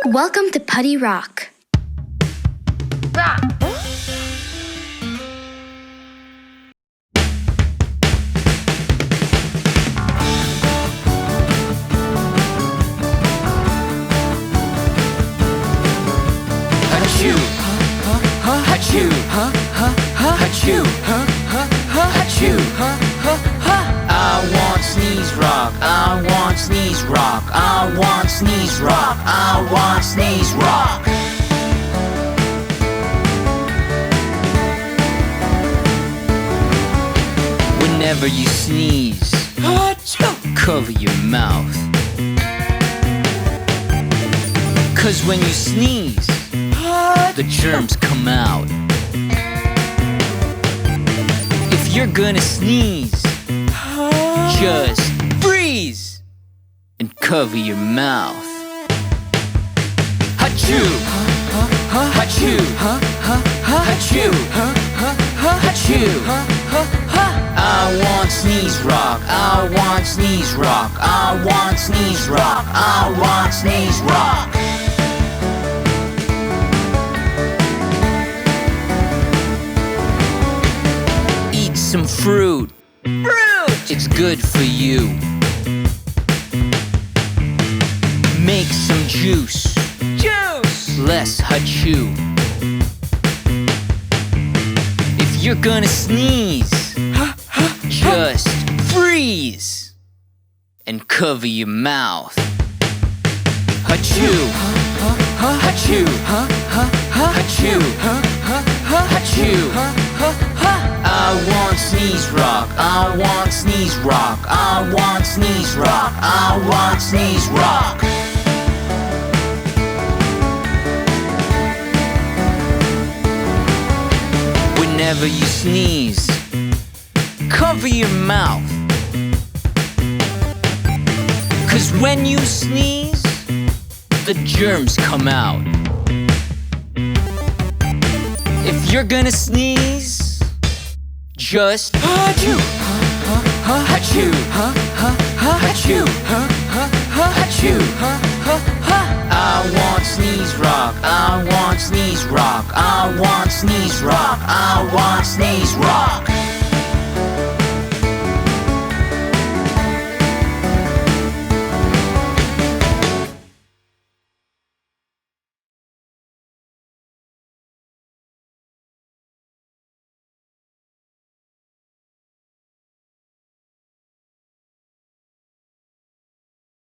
Welcome to Puddy Rock. Achoo, achoo, achoo, achoo. I want sneeze rock. I want sneeze rock. I want sneeze rock. I want sneeze rock. Whenever you sneeze, cover your mouth. 'Cause when you sneeze, the germs come out. If you're gonna sneeze, just freeze and cover your mouth. Achoo, achoo, achoo, achoo. I want sneeze rock. I want sneeze rock. I want sneeze rock. I want sneeze rock. Eat some fruit. It's good for you. Make some juice. Less achoo. If you're gonna sneeze, just freeze and cover your mouth. Achoo, achoo, achoo, achoo. I want sneeze rock. I want sneeze rock. I want sneeze rock. I want sneeze rock. Whenever you sneeze, cover your mouth. 'Cause when you sneeze, the germs come out. If you're gonna sneeze, just achoo, achoo, achoo, achoo. I want sneeze rock. I want sneeze rock. I want sneeze rock. I want sneeze rock.